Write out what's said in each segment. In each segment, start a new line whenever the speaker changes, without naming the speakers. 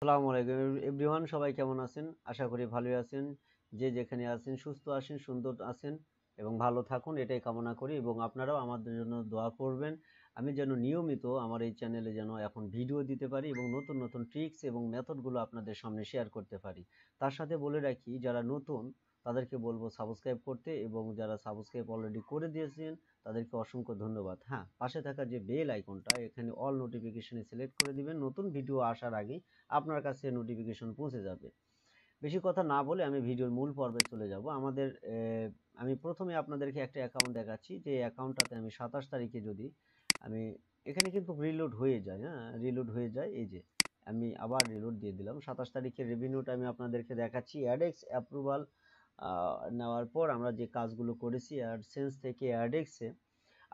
আসসালামু আলাইকুম এভরিওয়ান, সবাই কেমন আছেন? আশা করি ভালোই আছেন। যে যেখানে আছেন সুস্থ আছেন, সুন্দর আছেন এবং ভালো থাকুন, এটাই কামনা করি। এবং আপনারাও আমাদের জন্য দোয়া করবেন। আমি যেন নিয়মিত আমার এই চ্যানেলে যেন এখন ভিডিও দিতে পারি এবং নতুন নতুন ট্রিক্স এবং মেথডগুলো আপনাদের সামনে শেয়ার করতে পারি। তার সাথে বলে রাখি, যারা নতুন তাদেরকে বলবো সাবস্ক্রাইব করতে, এবং যারা সাবস্ক্রাইব অলরেডি করে দিয়েছেন তাদেরকে অসংখ্য ধন্যবাদ। হ্যাঁ, পাশে থাকা যে বেল আইকনটা, এখানে অল নোটিফিকেশনে সিলেক্ট করে দিবেন। নতুন ভিডিও আসার আগে আপনার কাছে নোটিফিকেশন পৌঁছে যাবে। বেশি কথা না বলে আমি ভিডিওর মূল পর্বে চলে যাব। আমি প্রথমে আপনাদেরকে একটা অ্যাকাউন্ট দেখাচ্ছি, যে অ্যাকাউন্টটাতে আমি 27 তারিখে যদি আমি এখানে কিন্তু রিলোড হয়ে যায়, হ্যাঁ রিলোড হয়ে যায়। এই যে আমি আবার রিলোড দিয়ে দিলাম। 27 তারিখের রেভিনিউটা আমি আপনাদেরকে দেখাচ্ছি। অ্যাডেক্স অ্যাপ্রুভাল নেওয়ার পর আমরা যে কাজগুলো করেছি অ্যাডসেন্স থেকে অ্যাডেক্সে,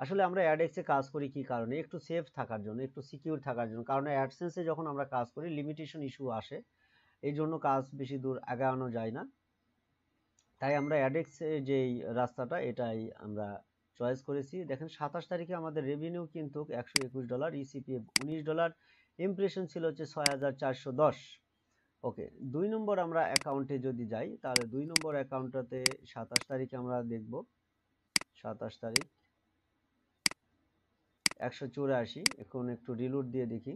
আসলে আমরা অ্যাডেক্সে কাজ করি কি কারণে? একটু সেফ থাকার জন্য, একটু সিকিউর থাকার জন্য। কারণ অ্যাডসেন্সে যখন আমরা কাজ করি লিমিটেশন ইস্যু আসে, এই জন্য কাজ বেশি দূর আগানো যায় না। তাই আমরা অ্যাডেক্সে যেই রাস্তাটা, এটাই আমরা চয়েস করেছি। দেখেন 27 তারিখে আমাদের রেভিনিউ কিন্তু $121, ইসিপিএফ $19, ইমপ্রেশন ছিল হচ্ছে 6410। ওকে, 2 নম্বর আমরা অ্যাকাউন্টে যদি যাই, তাহলে 2 নম্বর অ্যাকাউন্টটাতে 27 তারিখে আমরা দেখব। 27 তারিখ 184। এখন একটু রিলোড দিয়ে দেখি।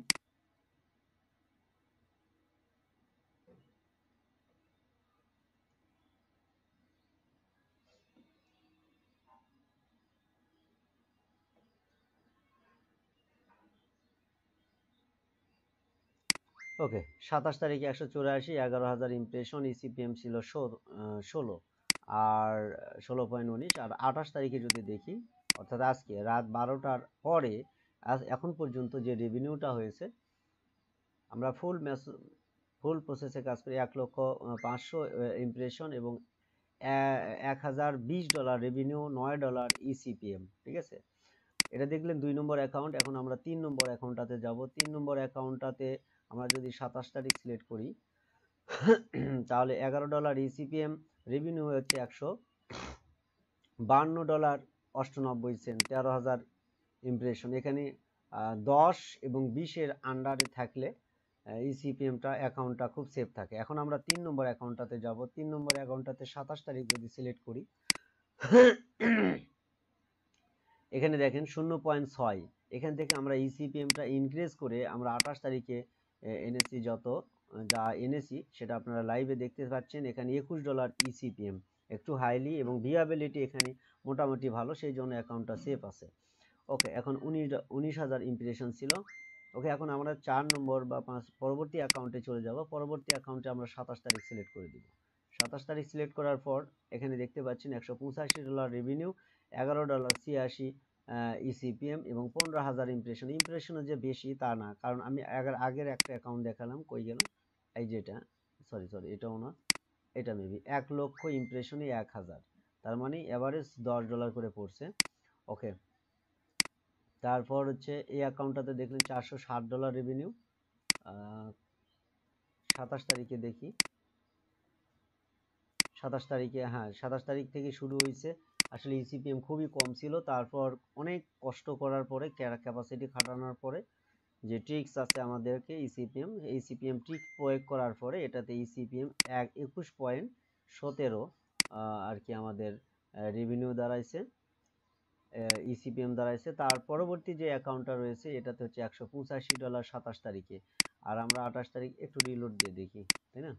ওকে, 27 তারিখে 184, 11,000 ইমপ্রেশন, ইসিপিএম ছিল 16 আর 16.19। আর 28 তারিখে যদি দেখি, অর্থাৎ আজকে রাত 12টার পরে এখন পর্যন্ত যে রেভিনিউটা হয়েছে, আমরা ফুল প্রসেসে কাজ করি। 1,05,000 ইমপ্রেশন এবং $1,020 রেভিনিউ, $9 ইসিপিএম। ঠিক আছে, এটা দেখলেন 2 নম্বর অ্যাকাউন্ট। এখন আমরা 3 নম্বর অ্যাকাউন্টটাতে যাব। 3 নম্বর অ্যাকাউন্টটাতে আমরা যদি 27 তারিখ সিলেক্ট করি, তাহলে $11 ইসিপিএম, রেভিনিউ হচ্ছে $152.98, 13,000 ইমপ্রেশন। এখানে 10 এবং 20-এর আন্ডারে থাকলে ইসিপিএমটা অ্যাকাউন্টটা খুব সেফ থাকে। এখন আমরা 3 নম্বর অ্যাকাউন্টটাতে যাব। 3 নম্বর অ্যাকাউন্টটাতে 27 তারিখ যদি সিলেক্ট করি, এখানে দেখেন 0.6। এখান থেকে আমরা ইসিপিএমটা ইনক্রিজ করে আমরা 28 তারিখে এনেছি, যা এনেছি সেটা আপনারা লাইভে দেখতে পাচ্ছেন। এখানে $21 ইসিপিএম, একটু হাইলি, এবং ভিয়াবিলিটি এখানে মোটামুটি ভালো, সেই জন্য অ্যাকাউন্টটা সেফ আছে। ওকে, এখন 19,000 ইমপ্রেশন ছিল। ওকে, এখন আমরা 4 নম্বর বা 5 পরবর্তী অ্যাকাউন্টে চলে যাব। পরবর্তী অ্যাকাউন্টে আমরা 27 তারিখ সিলেক্ট করে দিব। 27 তারিখ সিলেক্ট করার পর এখানে দেখতে পাচ্ছেন $185 রেভিনিউ, $11.86 ইসিপিএম এবং 15,000 ইমপ্রেশন। ইমপ্রেশনও যে বেশি তা না, কারণ আমি আগের একটা অ্যাকাউন্ট দেখালাম, কই গেল, এই যেটা, সরি এটাও না, এটা মেবি 1 লক্ষ ইমপ্রেশনে 1,000, তার মানে এভারেজ $10 করে পড়ছে। ওকে, তারপর হচ্ছে এই অ্যাকাউন্টটাতে দেখলেন $460 রেভিনিউ। 27 তারিখে দেখি, 27 তারিখে, হ্যাঁ 27 তারিখ থেকে শুরু হয়েছে। আসলে ইসিপিএম খুবই কম ছিল, তারপর অনেক কষ্ট করার পরে, ক্যাপাসিটি খাটানোর পরে, যে ট্রিক্স আছে আমাদেরকে ইসিপিএম ট্রিক প্রয়োগ করার পরে এটাতে ইসিপিএম 21.17 আর কি আমাদের রেভিনিউ দাঁড়াইছে, ইসিপিএম দাঁড়াইছে। তার পরবর্তী যে অ্যাকাউন্টটা রয়েছে এটাতে হচ্ছে $185 27 তারিখে। আর আমরা 28 তারিখ একটু রিলোড দিয়ে দেখি, তাই না?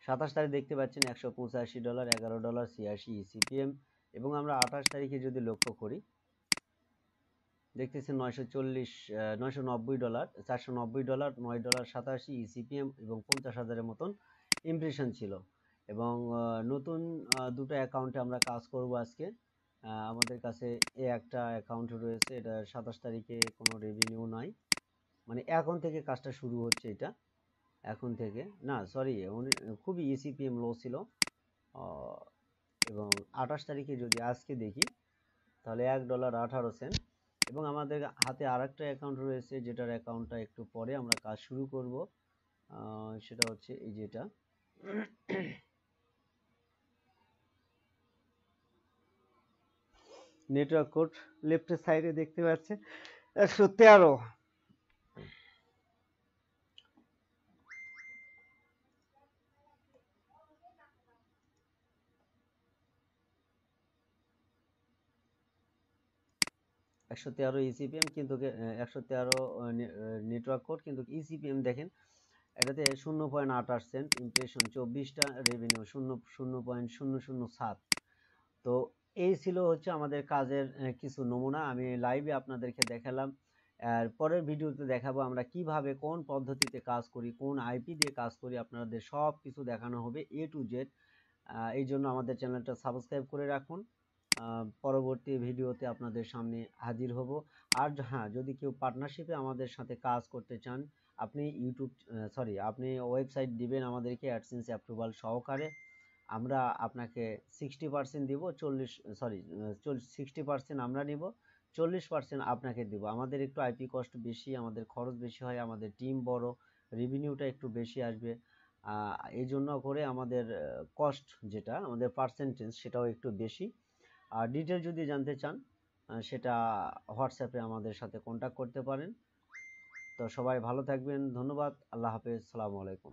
27 তারিখ দেখতে পাচ্ছেন $185, $11.86 ইসিপিএম। এবং আমরা 28 তারিখে যদি লক্ষ্য করি, দেখতেছেন $990, $490, $9.87 ইসিপিএম এবং 50,000-এর মতন ইমপ্রেশন ছিল। এবং নতুন দুটো অ্যাকাউন্টে আমরা কাজ করব আজকে। আমাদের কাছে একটা অ্যাকাউন্ট রয়েছে, এটা 27 তারিখে কোনো রেভিনিউ নাই, মানে এখন থেকে কাজটা শুরু হচ্ছে। এটা এখন থেকে না, সরি, খুবই ইসিপিএম লো ছিল। এবং 28 তারিখে যদি আজকে দেখি, তাহলে $1.18। এবং আমাদের হাতে আরেকটা অ্যাকাউন্ট রয়েছে, যেটার অ্যাকাউন্টটা একটু পরে আমরা কাজ শুরু করব। সেটা হচ্ছে এই যেটা, নেটওয়ার্ক কোড লেফটের সাইডে দেখতে পাচ্ছেন, 113। একশো তেরো ইসিপিএম কিন্তু 113 নেটওয়ার্ক কোড, কিন্তু ইসিপিএম দেখেন এটাতে 0.8 আসছেন, ইমপ্রেশন 24টা, রেভিনিউ 0.007। তো এই ছিল হচ্ছে আমাদের কাজের কিছু নমুনা, আমি লাইভে আপনাদেরকে দেখালাম। আর পরের ভিডিওতে দেখাবো আমরা কিভাবে কোন পদ্ধতিতে কাজ করি, কোন আইপি দিয়ে কাজ করি, আপনাদের সব কিছু দেখানো হবে A to Z। এই জন্য আমাদের চ্যানেলটা সাবস্ক্রাইব করে রাখুন। পরবর্তী ভিডিওতে আপনাদের সামনে হাজির হব। আর হ্যাঁ, যদি কেউ পার্টনারশিপে আমাদের সাথে কাজ করতে চান, আপনি আপনি ওয়েবসাইট দিবেন আমাদেরকে অ্যাডসেন্স অ্যাপ্রুভাল সহকারে, আমরা আপনাকে 60% দিব, 60% আমরা নিব, 40% আপনাকে দিব। আমাদের একটু আইপি কস্ট বেশি, আমাদের খরচ বেশি হয়, আমাদের টিম বড়, রেভিনিউটা একটু বেশি আসবে। এই জন্য করে আমাদের কস্ট যেটা আমাদের পার্সেন্টেজ সেটাও একটু বেশি। আর ডিটেল যদি জানতে চান সেটা হোয়াটসঅ্যাপে আমাদের সাথে কন্ট্যাক্ট করতে পারেন। তো সবাই ভালো থাকবেন, ধন্যবাদ, আল্লাহ হাফেজ, সালামু আলাইকুম।